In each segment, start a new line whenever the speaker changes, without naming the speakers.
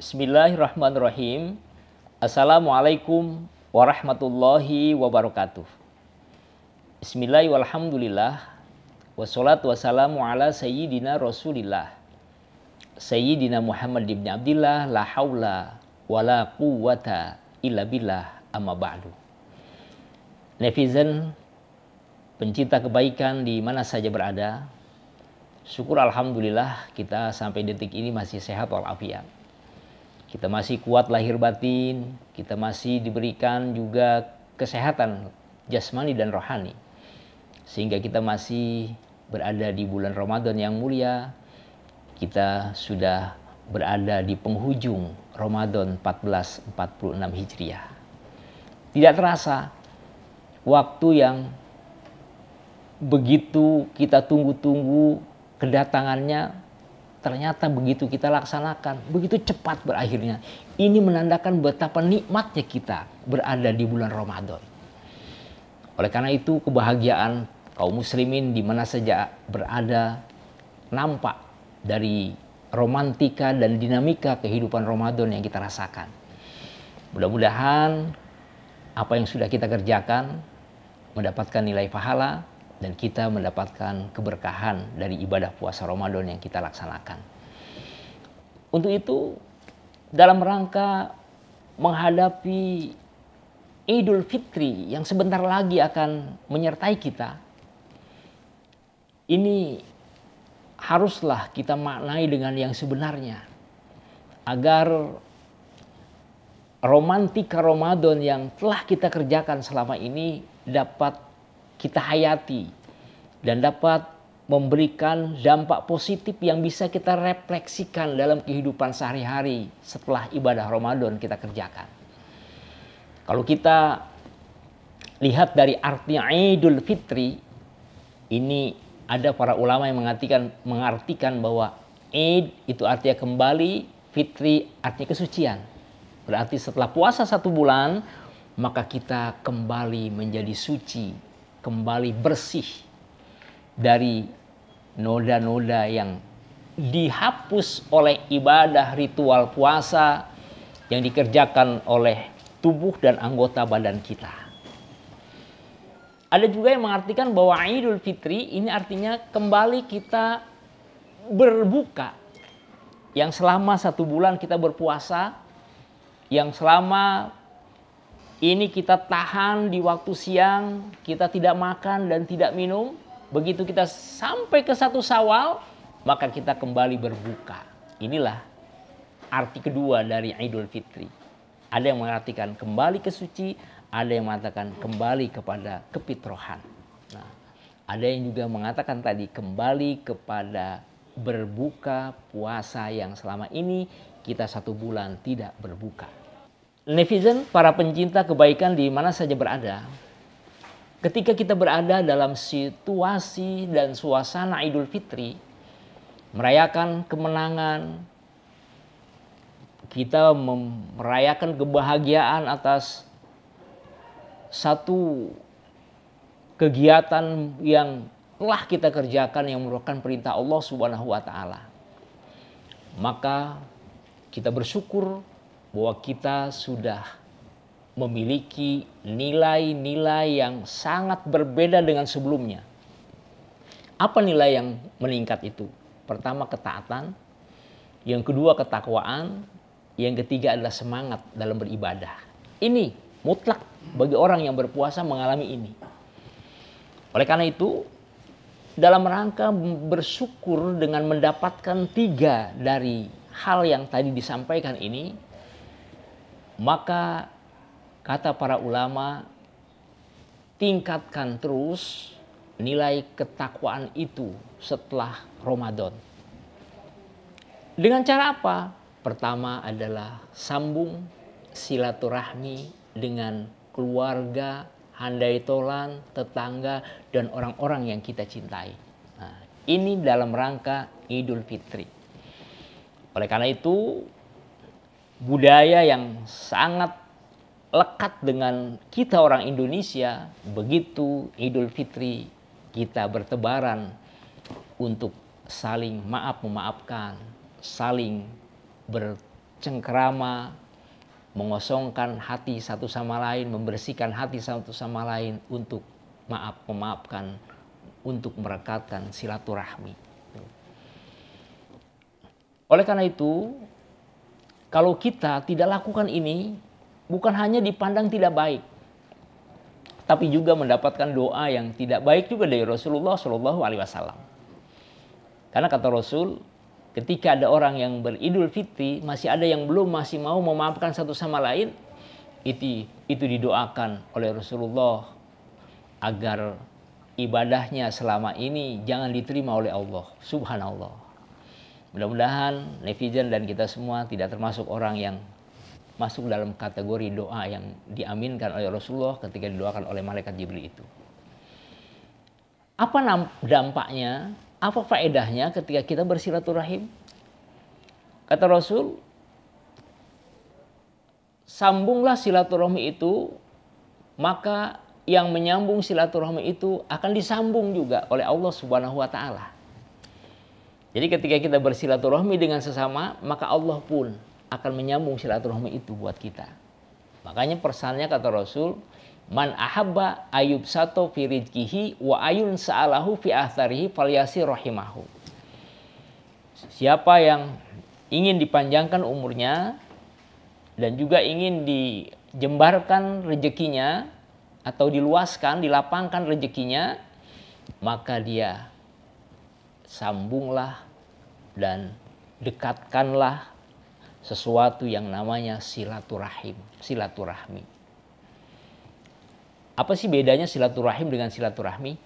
Bismillahirrahmanirrahim. Assalamualaikum warahmatullahi wabarakatuh. Bismillahirrahmanirrahim. Wassalatu wassalamu ala sayyidina Rasulillah. Sayyidina Muhammad ibn Abdillah, la haula wa la quwwata illa billah, amma ba'du. Netizen, pencinta kebaikan di mana saja berada, syukur alhamdulillah kita sampai detik ini masih sehat walafiat. Kita masih kuat lahir batin, kita masih diberikan juga kesehatan jasmani dan rohani. Sehingga kita masih berada di bulan Ramadan yang mulia. Kita sudah berada di penghujung Ramadan 1446 Hijriah. Tidak terasa, waktu yang begitu kita tunggu-tunggu kedatangannya ternyata begitu kita laksanakan, begitu cepat berakhirnya. Ini menandakan betapa nikmatnya kita berada di bulan Ramadan. Oleh karena itu, kebahagiaan kaum muslimin di mana saja berada nampak dari romantika dan dinamika kehidupan Ramadan yang kita rasakan. Mudah-mudahan apa yang sudah kita kerjakan mendapatkan nilai pahala, dan kita mendapatkan keberkahan dari ibadah puasa Ramadan yang kita laksanakan. Untuk itu, dalam rangka menghadapi Idul Fitri yang sebentar lagi akan menyertai kita, ini haruslah kita maknai dengan yang sebenarnya, agar romantika Ramadan yang telah kita kerjakan selama ini dapat kita hayati dan dapat memberikan dampak positif yang bisa kita refleksikan dalam kehidupan sehari-hari setelah ibadah Ramadan kita kerjakan. Kalau kita lihat dari arti Idul Fitri, ini ada para ulama yang mengartikan bahwa Id itu artinya kembali, Fitri artinya kesucian. Berarti setelah puasa 1 bulan, maka kita kembali menjadi suci, kembali bersih dari noda-noda yang dihapus oleh ibadah ritual puasa yang dikerjakan oleh tubuh dan anggota badan kita. Ada juga yang mengartikan bahwa Idul Fitri ini artinya kembali kita berbuka. Yang selama 1 bulan kita berpuasa, yang selama ini kita tahan di waktu siang, kita tidak makan dan tidak minum. Begitu kita sampai ke 1 Syawal, maka kita kembali berbuka. Inilah arti kedua dari Idul Fitri. Ada yang mengartikan kembali ke suci, ada yang mengatakan kembali kepada kefitrohan. Nah, ada yang juga mengatakan tadi kembali kepada berbuka puasa yang selama ini kita 1 bulan tidak berbuka. Netizen, para pencinta kebaikan di mana saja berada, ketika kita berada dalam situasi dan suasana Idul Fitri, merayakan kemenangan, kita merayakan kebahagiaan atas satu kegiatan yang telah kita kerjakan yang merupakan perintah Allah Subhanahu wa Ta'ala, maka kita bersyukur bahwa kita sudah memiliki nilai-nilai yang sangat berbeda dengan sebelumnya. Apa nilai yang meningkat itu? Pertama, ketaatan. Yang kedua, ketakwaan. Yang ketiga adalah semangat dalam beribadah. Ini mutlak bagi orang yang berpuasa mengalami ini. Oleh karena itu, dalam rangka bersyukur dengan mendapatkan 3 dari hal yang tadi disampaikan ini, maka kata para ulama, tingkatkan terus nilai ketakwaan itu setelah Ramadan. Dengan cara apa? Pertama adalah sambung silaturahmi dengan keluarga, handai tolan, tetangga, dan orang-orang yang kita cintai. Nah, ini dalam rangka Idul Fitri. Oleh karena itu, budaya yang sangat lekat dengan kita orang Indonesia, begitu Idul Fitri kita bertebaran untuk saling maaf-memaafkan, saling cengkerama, mengosongkan hati satu sama lain, membersihkan hati satu sama lain untuk memaafkan, untuk merekatkan silaturahmi. Oleh karena itu, kalau kita tidak lakukan ini, bukan hanya dipandang tidak baik, tapi juga mendapatkan doa yang tidak baik juga dari Rasulullah SAW. Karena kata Rasul, ketika ada orang yang beridul fitri, masih ada yang masih mau memaafkan satu sama lain, itu didoakan oleh Rasulullah agar ibadahnya selama ini jangan diterima oleh Allah. Subhanallah. Mudah-mudahan netizen dan kita semua tidak termasuk orang yang masuk dalam kategori doa yang diaminkan oleh Rasulullah ketika didoakan oleh malaikat Jibril itu. Apa dampaknya? Apa faedahnya ketika kita bersilaturahim? Kata Rasul, sambunglah silaturahmi itu, maka yang menyambung silaturahmi itu akan disambung juga oleh Allah Subhanahu wa Ta'ala. Jadi ketika kita bersilaturahmi dengan sesama, maka Allah pun akan menyambung silaturahmi itu buat kita. Makanya persannya kata Rasul, man ahabba ayub sato fi rizkihi wa ayun sa'alahu fi atharihi falyasir rahimahu. Siapa yang ingin dipanjangkan umurnya dan juga ingin dijembarkan rezekinya atau diluaskan, dilapangkan rezekinya, maka dia sambunglah dan dekatkanlah sesuatu yang namanya silaturahmi. Apa sih bedanya silaturahim dengan silaturahmi?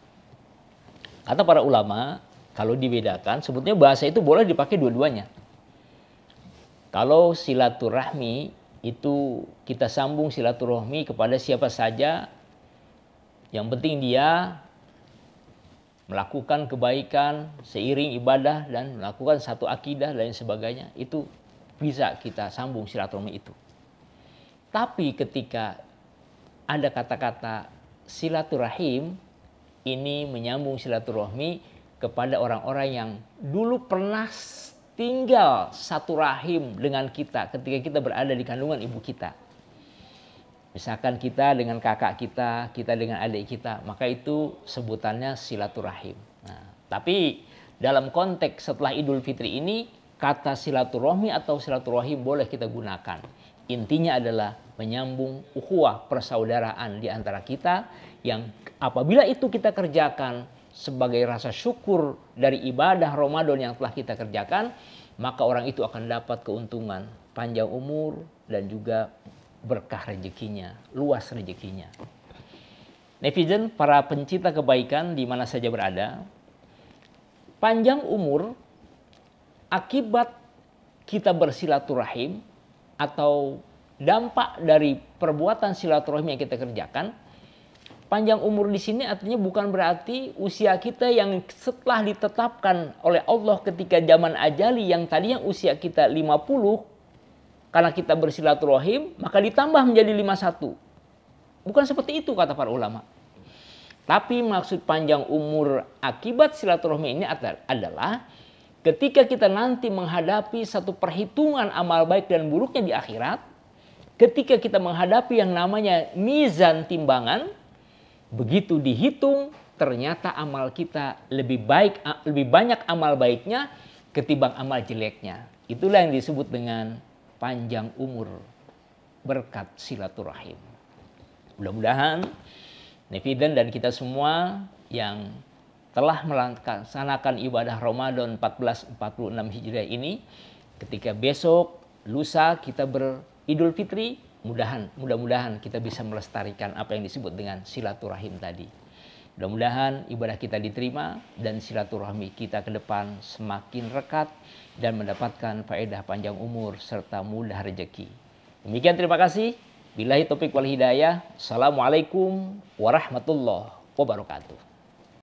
Kata para ulama, kalau dibedakan, sebetulnya bahasa itu boleh dipakai dua-duanya. Kalau silaturahmi itu kita sambung silaturahmi kepada siapa saja, yang penting dia melakukan kebaikan seiring ibadah dan melakukan satu akidah dan sebagainya, itu bisa kita sambung silaturahmi itu. Tapi ketika ada kata-kata silaturahim, ini menyambung silaturahmi kepada orang-orang yang dulu pernah tinggal satu rahim dengan kita ketika kita berada di kandungan ibu kita. Misalkan kita dengan kakak kita, kita dengan adik kita, maka itu sebutannya silaturahim. Nah, tapi dalam konteks setelah Idul Fitri ini, kata silaturahmi atau silaturahim boleh kita gunakan. Intinya adalah menyambung ukhuwah persaudaraan di antara kita yang apabila itu kita kerjakan sebagai rasa syukur dari ibadah Ramadan yang telah kita kerjakan, maka orang itu akan dapat keuntungan, panjang umur dan juga berkah rezekinya, luas rezekinya. Netizen, para pencinta kebaikan di mana saja berada, panjang umur akibat kita bersilaturahim atau dampak dari perbuatan silaturahim yang kita kerjakan, panjang umur di sini artinya bukan berarti usia kita yang setelah ditetapkan oleh Allah ketika zaman ajali yang tadinya usia kita 50, karena kita bersilaturahim, maka ditambah menjadi 51. Bukan seperti itu kata para ulama. Tapi maksud panjang umur akibat silaturahmi ini adalah ketika kita nanti menghadapi satu perhitungan amal baik dan buruknya di akhirat, ketika kita menghadapi yang namanya mizan timbangan, begitu dihitung ternyata amal kita lebih banyak amal baiknya ketimbang amal jeleknya. Itulah yang disebut dengan panjang umur berkat silaturahim. Mudah-mudahan netizen dan kita semua yang telah melaksanakan ibadah Ramadan 1446 Hijriah ini, ketika besok lusa kita beridul fitri, mudah-mudahan kita bisa melestarikan apa yang disebut dengan silaturahim tadi. Mudah-mudahan ibadah kita diterima dan silaturahmi kita ke depan semakin rekat dan mendapatkan faedah panjang umur serta mudah rezeki. Demikian, terima kasih. Billahi taufiq wal hidayah. Assalamualaikum warahmatullahi wabarakatuh.